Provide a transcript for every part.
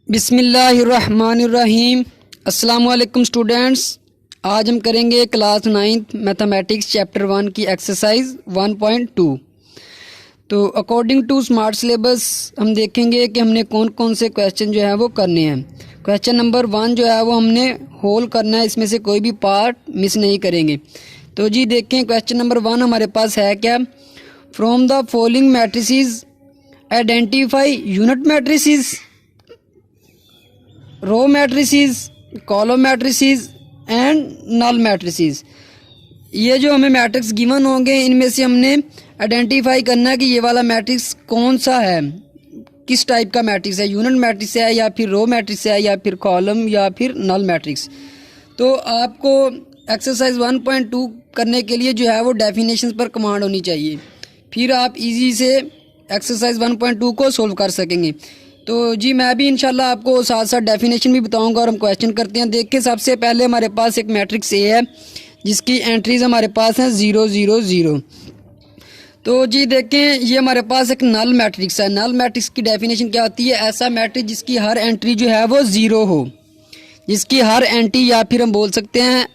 बिस्मिल्लाहिर्रहमानिर्रहीम। अस्सलामुअलैकुम स्टूडेंट्स। आज हम करेंगे क्लास 9th मैथमेटिक्स चैप्टर 1 की एक्सरसाइज 1.2। तो अकॉर्डिंग टू स्मार्ट सिलेबस हम देखेंगे कि हमने कौन कौन से क्वेश्चन जो है वो करने हैं। क्वेश्चन नंबर 1 जो है वो हमने होल करना है, इसमें से कोई भी पार्ट मिस नहीं करेंगे। तो जी देखें, क्वेश्चन नंबर 1 हमारे पास है क्या, from the following matrices identify unit matrices, row matrices, column matrices and null matrices. ये जो हमें मैट्रिक्स गिवन होंगे इनमें से हमने आइडेंटिफाई करना है कि ये वाला मैट्रिक्स कौन सा है, किस टाइप का मैट्रिक्स है, यूनिट मैट्रिक्स है या फिर रो मैट्रिक्स है या फिर कॉलम या फिर नल मैट्रिक्स। तो आपको एक्सरसाइज 1.2 करने के लिए जो है वो डेफिनेशंस पर कमांड होनी चाहिए, फिर आप इजी से एक्सरसाइज 1.2 को सोल्व कर सकेंगे। तो जी मैं भी इंशाल्लाह आपको साथ साथ डेफिनेशन भी बताऊंगा और हम क्वेश्चन करते हैं। देखिए, सबसे पहले हमारे पास एक मैट्रिक्स ए है जिसकी एंट्रीज हमारे पास हैं 0 0 0। तो जी देखें, ये हमारे पास एक नल मैट्रिक्स है। नल मैट्रिक्स की डेफिनेशन क्या होती है, ऐसा मैट्रिक्स जिसकी हर एंट्री जो है वो 0 हो, जिसकी हर एंट्री या फिर हम बोल सकते हैं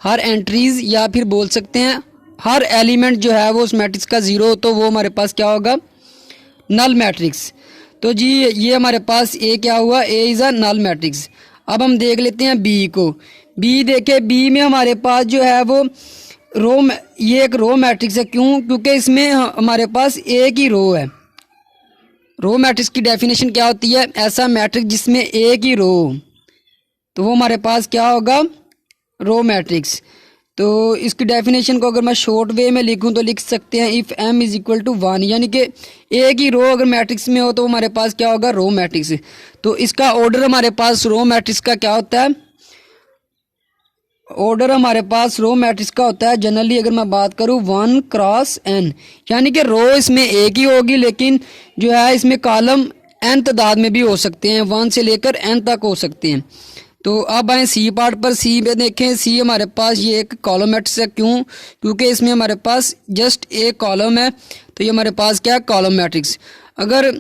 हर एंट्रीज या फिर बोल सकते हैं हर एलिमेंट जो है वो उस मैट्रिक्स का 0 हो, तो वो हमारे पास क्या होगा, नल मैट्रिक्स। तो जी ये हमारे पास ए क्या हुआ, A is a null matrix. अब हम देख लेते हैं बी को। बी देखे, बी में हमारे पास जो है वो ये एक रो मैट्रिक्स है। क्यों? क्योंकि इसमें हमारे पास एक ही रो है। रो मैट्रिक्स की डेफिनेशन क्या होती है, ऐसा मैट्रिक्स जिसमें एक ही रो हो, तो वो हमारे पास क्या होगा, रो मैट्रिक्स। तो इसकी डेफिनेशन को अगर मैं शॉर्ट वे में लिखूं तो लिख सकते हैं if m is equal to 1, यानी कि एक ही रो अगर मैट्रिक्स में हो तो हमारे पास क्या होगा, रो मैट्रिक्स। तो इसका ऑर्डर हमारे पास रो मैट्रिक्स का क्या होता है, ऑर्डर हमारे पास रो मैट्रिक्स का होता है जनरली अगर मैं बात करूं 1 क्रॉस n, यानी कि रो इसमें एक ही होगी लेकिन जो है इसमें कॉलम n तादाद में भी हो सकते हैं, 1 से लेकर n तक हो सकते हैं। तो अब आए सी पार्ट पर। सी में देखें, सी हमारे पास ये एक कॉलम मैट्रिक्स है। क्यों? क्योंकि इसमें हमारे पास जस्ट एक कॉलम है, तो ये हमारे पास क्या है, कॉलम मैट्रिक्स। अगर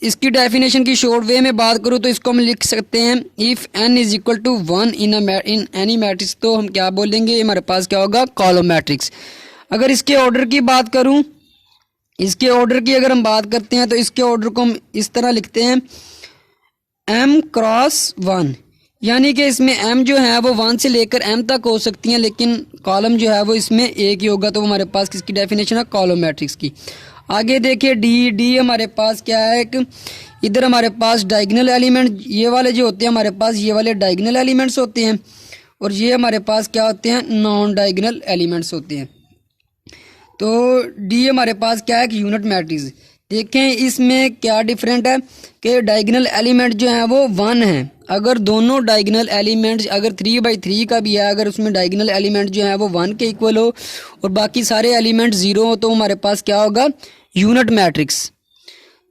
इसकी डेफिनेशन की शॉर्ट वे में बात करूँ तो इसको हम लिख सकते हैं if n is equal to 1 in any matrix, तो हम क्या बोलेंगे, हमारे पास क्या होगा, कॉलम मैट्रिक्स। अगर इसके ऑर्डर की बात करूँ, इसके ऑर्डर की अगर हम बात करते हैं तो इसके ऑर्डर को हम इस तरह लिखते हैं m क्रॉस 1, यानी कि इसमें m जो है वो 1 से लेकर m तक हो सकती हैं लेकिन कॉलम जो है वो इसमें एक ही होगा, तो हमारे पास किसकी डेफिनेशन है, कॉलम मैट्रिक्स की। आगे देखिए डी हमारे पास क्या है, एक इधर हमारे पास डायगोनल एलिमेंट, ये वाले जो होते हैं हमारे पास ये वाले डायगोनल एलिमेंट्स होते हैं और ये हमारे पास क्या होते हैं, नॉन डायगोनल एलिमेंट्स होते हैं। तो डी हमारे पास क्या है, एक यूनिट मैट्रिक्स। देखें इसमें क्या डिफरेंट है कि डायगोनल एलिमेंट जो है वो 1 है। अगर दोनों डायगोनल एलिमेंट्स अगर 3/3 का भी है, अगर उसमें डायगोनल एलिमेंट जो है वो 1 के इक्वल हो और बाकी सारे एलिमेंट 0 हो, तो हमारे पास क्या होगा, यूनिट मैट्रिक्स।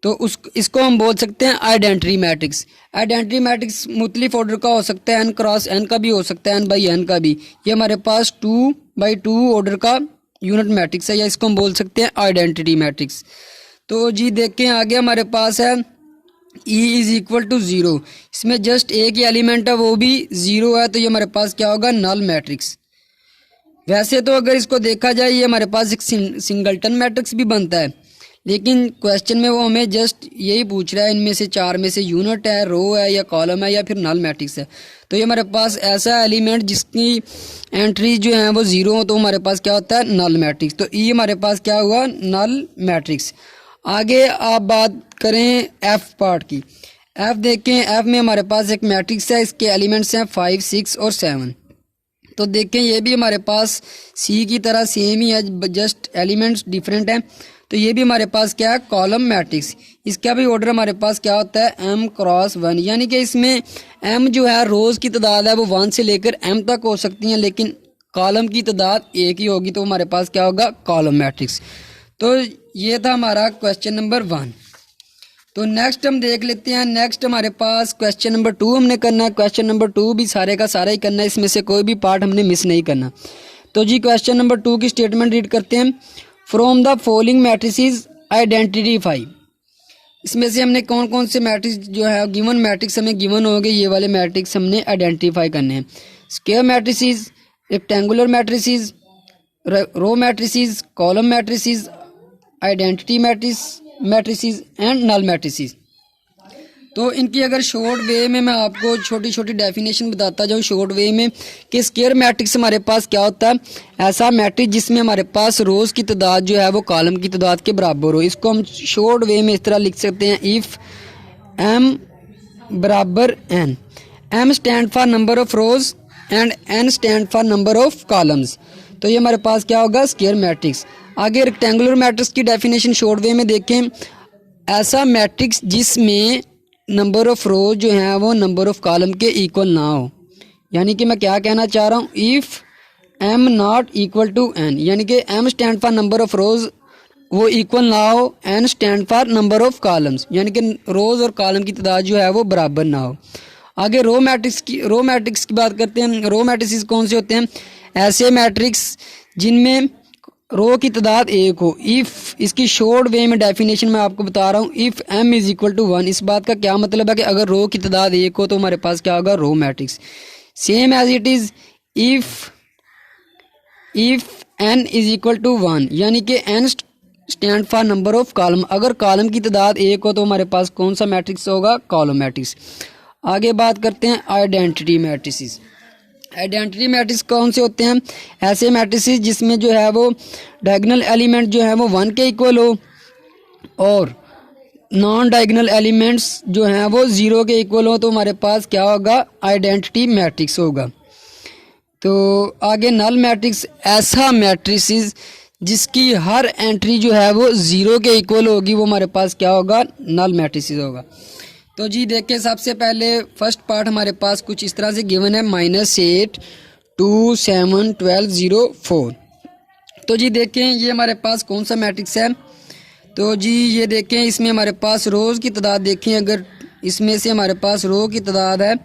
तो इसको हम बोल सकते हैं आइडेंटिटी मैट्रिक्स। आइडेंटिटी मैट्रिक्स मुख्तलिफ ऑर्डर का हो सकता है, n क्रॉस n का भी हो सकता है, n/n का भी। ये हमारे पास 2/2 ऑर्डर का यूनिट मैट्रिक्स है, या इसको हम बोल सकते हैं आइडेंटिटी मैट्रिक्स। तो जी देखें आगे हमारे पास है E इज़ इक्वल टू 0, इसमें जस्ट एक ही एलिमेंट है वो भी 0 है, तो ये हमारे पास क्या होगा, नल मैट्रिक्स। वैसे तो अगर इसको देखा जाए ये हमारे पास एक सिंगलटन मैट्रिक्स भी बनता है, लेकिन क्वेश्चन में वो हमें जस्ट यही पूछ रहा है इनमें से 4 में से यूनिट है, रो है या कॉलम है या फिर नल मैट्रिक्स है। तो ये हमारे पास ऐसा एलिमेंट जिसकी एंट्री जो है वो 0 हो, तो हमारे पास क्या होता है, नल मैट्रिक्स। तो ई हमारे पास क्या हुआ, नल मैट्रिक्स। आगे आप बात करें एफ पार्ट की। एफ देखें, एफ में हमारे पास एक मैट्रिक्स है, इसके एलिमेंट्स हैं 5 6 और 7। तो देखें ये भी हमारे पास सी की तरह सेम ही है, जस्ट एलिमेंट्स डिफरेंट हैं। तो ये भी हमारे पास क्या है, कॉलम मैट्रिक्स। इसका भी ऑर्डर हमारे पास क्या होता है, m क्रॉस 1, यानी कि इसमें m जो है रोज़ की तादाद है वो 1 से लेकर m तक हो सकती हैं लेकिन कॉलम की तादाद एक ही होगी, तो हमारे पास क्या होगा, कॉलम मैट्रिक्स। तो ये था हमारा क्वेश्चन नंबर 1। तो नेक्स्ट हम देख लेते हैं। नेक्स्ट हमारे पास क्वेश्चन नंबर 2 हमने करना है। क्वेश्चन नंबर 2 भी सारे का सारा ही करना है, इसमें से कोई भी पार्ट हमने मिस नहीं करना। तो जी क्वेश्चन नंबर 2 की स्टेटमेंट रीड करते हैं। From the following matrices identify, इसमें से हमने कौन कौन से मैट्रिक्स जो है गिवन मैट्रिक्स हमें गिवन हो गए, ये वाले मैट्रिक्स हमने आइडेंटिफाई करने हैं। Square matrices, rectangular matrices, row matrices, column matrices, identity matrices and null matrices. तो इनकी अगर शॉर्ट वे में मैं आपको छोटी छोटी डेफिनेशन बताता जाऊँ शॉर्ट वे में कि स्क्वायर मैट्रिक्स हमारे पास क्या होता है, ऐसा मैट्रिक्स जिसमें हमारे पास रोज़ की तादाद जो है वो कॉलम की तादाद के बराबर हो। इसको हम शॉर्ट वे में इस तरह लिख सकते हैं, इफ़ एम बराबर n, m stand for number of rows and n stand for number of columns. तो ये हमारे पास क्या होगा, स्क्वायर मैट्रिक्स। आगे रेक्टेंगुलर मैट्रिक्स की डेफिनेशन शॉर्ट वे में देखें, ऐसा मैट्रिक्स जिसमें नंबर ऑफ रोज जो है वो नंबर ऑफ कॉलम के इक्वल ना हो। यानी कि मैं क्या कहना चाह रहा हूँ, if m not equal to n, यानी कि m stand for number of rows वो इक्वल ना हो, n stand for number of columns, यानी कि रोज और कॉलम की तादाद जो है वो बराबर ना हो। आगे रो मैट्रिक्स की बात करते हैं। रो मैट्रिक्स कौन से होते हैं, ऐसे मैट्रिक्स जिनमें रो की तादाद एक हो। इफ़, इसकी शॉर्ट वे में डेफिनेशन मैं आपको बता रहा हूँ, if m is equal to one. इस बात का क्या मतलब है कि अगर रो की तादाद एक हो तो हमारे पास क्या होगा, row matrix. Same as it is if n is equal to one, यानी कि n stand for number of column. अगर कॉलम की तादाद एक हो तो हमारे पास कौन सा मैट्रिक्स होगा, कॉलम मैट्रिक्स। आगे बात करते हैं आइडेंटिटी मैट्रिसेस। आइडेंटिटी मैट्रिक्स कौन से होते हैं, ऐसे मैट्रिसेस जिसमें जो है वो डायगोनल एलिमेंट जो है वो वन के इक्वल हो और नॉन डायगोनल एलिमेंट्स जो हैं वो ज़ीरो के इक्वल हो, तो हमारे पास क्या होगा, आइडेंटिटी मैट्रिक्स होगा। तो आगे नल मैट्रिक्स, ऐसा मैट्रिसेस जिसकी हर एंट्री जो है वो ज़ीरो के इक्वल होगी, वो हमारे पास क्या होगा, नल मैट्रिसेस होगा। तो जी देखिए, सबसे पहले फर्स्ट पार्ट हमारे पास कुछ इस तरह से गिवन है, -8 2 7 12 0 4। तो जी देखें ये हमारे पास कौन सा मैट्रिक्स है, तो जी ये देखें इसमें हमारे पास रोज़ की तादाद देखें, अगर इसमें से हमारे पास रो की तादाद है,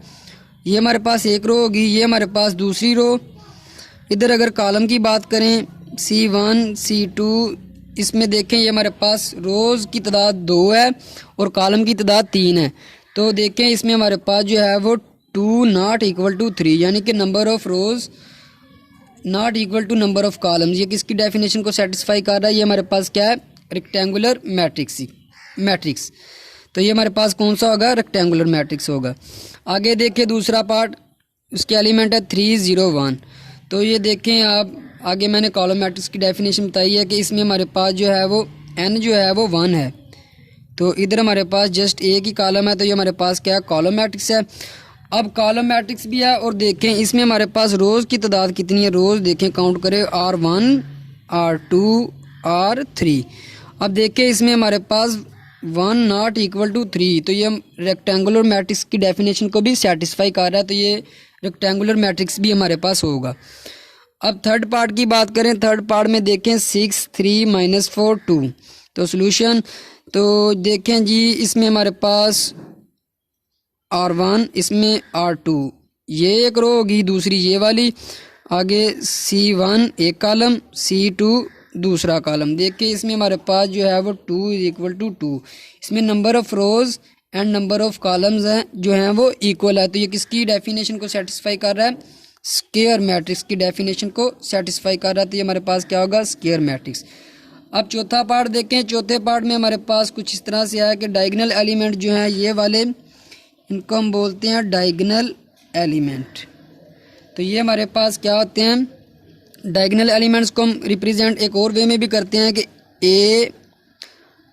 ये हमारे पास एक रो होगी, ये हमारे पास दूसरी रो। इधर अगर कॉलम की बात करें C1 C2, इसमें देखें ये हमारे पास रोज़ की तादाद 2 है और कॉलम की तादाद 3 है। तो देखें इसमें हमारे पास जो है वो 2 नॉट इक्वल टू 3, यानी कि number of rows not equal to number of columns. ये किसकी डेफिनेशन को सेटिस्फाई कर रहा है, ये हमारे पास क्या है, रेक्टेंगुलर मैट्रिक्स। तो ये हमारे पास कौन सा होगा, रेक्टेंगुलर मैट्रिक्स होगा। आगे देखिए दूसरा पार्ट, उसके एलिमेंट है 3 0 1। तो ये देखें आप, आगे मैंने कॉलम मैट्रिक्स की डेफिनेशन बताई है कि इसमें हमारे पास जो है वो n जो है वो 1 है, तो इधर हमारे पास जस्ट एक ही कॉलम है, तो ये हमारे पास क्या है, कॉलम मैट्रिक्स है। अब कॉलम मैट्रिक्स भी है और देखें इसमें हमारे पास रोज़ की तादाद कितनी है, रोज़ देखें काउंट करें, R1 R2 R3। अब देखें इसमें हमारे पास 1 नॉट इक्वल टू 3, तो ये रेक्टेंगुलर मैट्रिक्स की डेफिनेशन को भी सेटिस्फाई कर रहा है, तो ये रेक्टेंगुलर मैट्रिक्स भी हमारे पास होगा। अब थर्ड पार्ट की बात करें, थर्ड पार्ट में देखें 6 3 -4 2। तो सोल्यूशन, तो देखें जी इसमें हमारे पास R1, इसमें R2, ये एक रो होगी, दूसरी ये वाली, आगे C1 एक कॉलम, C2 दूसरा कॉलम। देखिए इसमें हमारे पास जो है वो 2 इक्वल टू 2, इसमें number of rows and number of columns हैं जो हैं वो इक्वल है, तो ये किसकी डेफिनेशन को सेटिस्फाई कर रहा है, स्क्वायर मैट्रिक्स की डेफिनेशन को सेटिस्फाई कर रहा है, तो ये हमारे पास क्या होगा, स्क्वायर मैट्रिक्स। अब चौथा पार्ट देखें, चौथे पार्ट में हमारे पास कुछ इस तरह से आया कि डायगोनल एलिमेंट जो हैं ये वाले, इनको हम बोलते हैं डायगोनल एलिमेंट। तो ये हमारे पास क्या होते हैं, डायगोनल एलिमेंट्स को हम रिप्रेजेंट एक और वे में भी करते हैं कि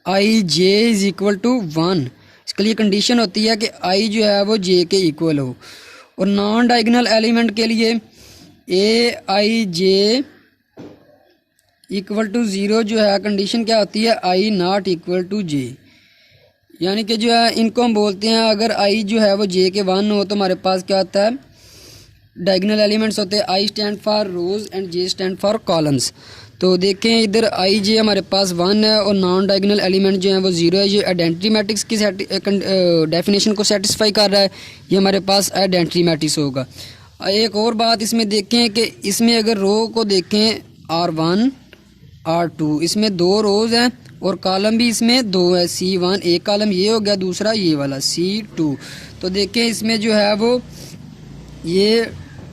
Aij इज़ इक्वल टू 1। इसके लिए कंडीशन होती है कि i जो है वो j के इक्वल हो, और नॉन डायगोनल एलिमेंट के लिए Aij इक्वल टू 0 जो है कंडीशन क्या होती है, i not equal to j। यानी कि जो है इनको हम बोलते हैं, अगर i जो है वो j के 1 हो तो हमारे पास क्या होता है, डायगोनल एलिमेंट्स होते हैं, I stand for rows and J stand for columns. तो देखें इधर I J हमारे पास 1 है और नॉन डायगोनल एलिमेंट जो है वो 0 है। ये आइडेंटिटी मैट्रिक्स की डेफिनेशन को सेटिस्फाई कर रहा है, ये हमारे पास आइडेंटिटी मैट्रिक्स होगा। एक और बात इसमें देखें कि इसमें अगर रो को देखें R1 R2, इसमें 2 रोज़ हैं और कॉलम भी इसमें 2 है, C1 एक कॉलम ये हो गया, दूसरा ये वाला C2। तो देखें इसमें जो है वो ये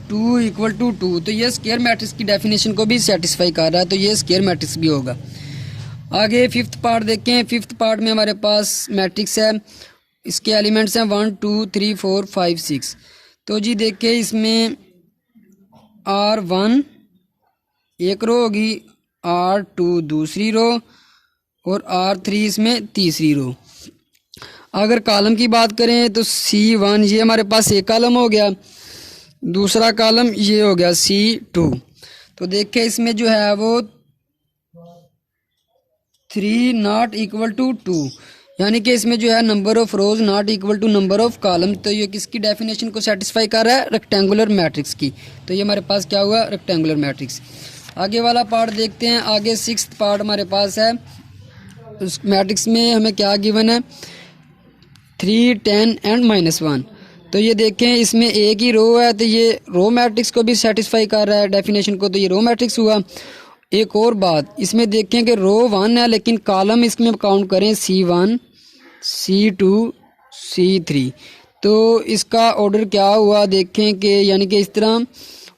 2 इक्वल टू 2, तो ये स्क्वायर मैट्रिक्स की डेफिनेशन को भी सेटिस्फाई कर रहा है, तो ये स्क्वायर मैट्रिक्स भी होगा। आगे फिफ्थ पार्ट देखें। फिफ्थ पार्ट में हमारे पास मैट्रिक्स है, इसके एलिमेंट्स हैं 1 2 3 4 5 6। तो जी देखें इसमें R1 एक रो होगी, R2 दूसरी रो और R3 इसमें तीसरी रो। अगर कॉलम की बात करें तो C1 ये हमारे पास एक कॉलम हो गया, दूसरा कॉलम ये हो गया C2। तो देखें इसमें जो है वो 3 नॉट इक्वल टू 2, यानी कि इसमें जो है number of rows not equal to number of column. तो ये किसकी डेफिनेशन को सेटिस्फाई कर रहा है? रेक्टेंगुलर मैट्रिक्स की। तो ये हमारे पास क्या हुआ? Rectangular matrix. आगे वाला पार्ट देखते हैं। आगे सिक्स्थ पार्ट हमारे पास है, उस मैट्रिक्स में हमें क्या गिवन है? 3 10 एंड -1। तो ये देखें इसमें एक ही रो है, तो ये रो मैट्रिक्स को भी सेटिस्फाई कर रहा है डेफिनेशन को, तो ये रो मैट्रिक्स हुआ। एक और बात इसमें देखें कि रो 1 है लेकिन कॉलम इसमें काउंट करें C1 C2 C3, तो इसका ऑर्डर क्या हुआ देखें कि यानी कि इस तरह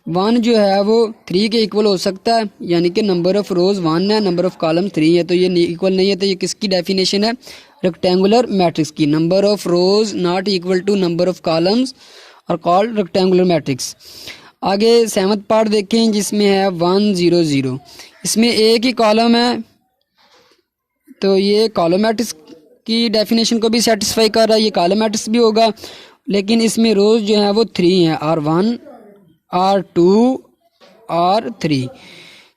1 जो है वो 3 के इक्वल हो सकता है, यानी कि नंबर ऑफ रोज 1 है, नंबर ऑफ कॉलम 3 है, तो ये इक्वल नहीं है। तो ये किसकी डेफिनेशन है? रेक्टेंगुलर मैट्रिक्स की। Number of rows not equal to number of columns और कॉल्ड रेक्टेंगुलर मैट्रिक्स। आगे सेवंथ पार्ट देखें जिसमें है 1 0 0। इसमें एक ही कॉलम है, तो ये कॉलम मैट्रिक्स की डेफिनेशन को भी सेटिस्फाई कर रहा है, ये कॉलम मैट्रिक्स भी होगा। लेकिन इसमें रोज जो है वो 3 है, R1 R2 R3।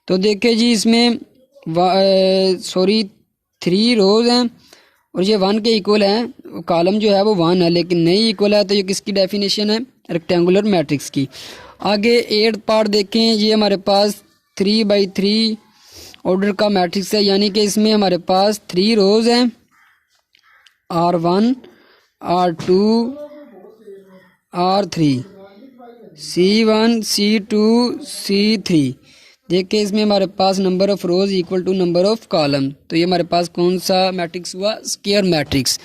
तो देखिए जी इसमें 3 रोज हैं और ये 1 के इक्वल है, कॉलम जो है वो 1 है लेकिन नहीं इक्वल है, तो ये किसकी डेफिनेशन है? रेक्टेंगुलर मैट्रिक्स की। आगे 8th पार्ट देखें, ये हमारे पास 3 बाई 3 ऑर्डर का मैट्रिक्स है, यानी कि इसमें हमारे पास 3 रोज हैं, R1 R2 R3 C1 C2 C3। देखिए इसमें हमारे पास number of rows equal to number of column, तो ये हमारे पास कौन सा मैट्रिक्स हुआ? Square matrix.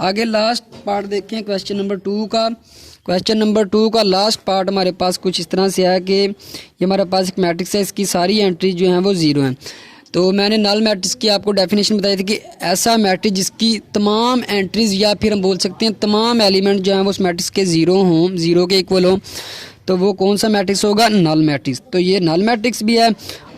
आगे लास्ट पार्ट देखें क्वेश्चन नंबर 2 का। क्वेश्चन नंबर 2 का लास्ट पार्ट हमारे पास कुछ इस तरह से है कि ये हमारे पास एक मैट्रिक्स है, इसकी सारी एंट्रीज जो हैं वो 0 हैं। तो मैंने नल मैट्रिक्स की आपको डेफिनेशन बताई थी कि ऐसा मैट्रिक्स जिसकी तमाम एंट्रीज या फिर हम बोल सकते हैं तमाम एलिमेंट जो हैं वो उस मैट्रिक्स के 0 हों, 0 के इक्वल हों, तो वो कौन सा मैट्रिक्स होगा? Null matrix. तो ये नल मैट्रिक्स भी है।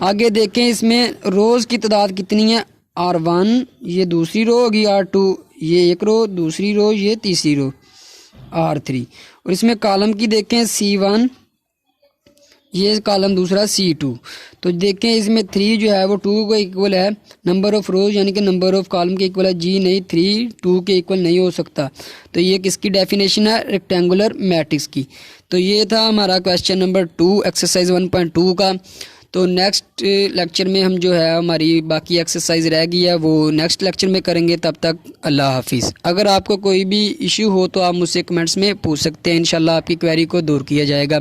आगे देखें इसमें रोज़ की तादाद कितनी है? R1 ये दूसरी रो होगी, R2 ये एक रो, दूसरी रो ये तीसरी रो R3। और इसमें कॉलम की देखें C1 ये कॉलम दूसरा C2। तो देखें इसमें 3 जो है वो 2 को इक्वल है, नंबर ऑफ रोज यानी कि नंबर ऑफ कॉलम के इक्वल है। जी नहीं, 3 2 के इक्वल नहीं हो सकता। तो ये किसकी डेफिनेशन है? रेक्टेंगुलर मैट्रिक्स की। तो ये था हमारा क्वेश्चन नंबर 2 एक्सरसाइज 1.2 का। तो नेक्स्ट लेक्चर में हम जो है हमारी बाकी एक्सरसाइज रह गई है वो नेक्स्ट लेक्चर में करेंगे। तब तक अल्लाह हाफिज़। अगर आपको कोई भी इशू हो तो आप मुझसे कमेंट्स में पूछ सकते हैं, इंशाल्लाह आपकी क्वेरी को दूर किया जाएगा।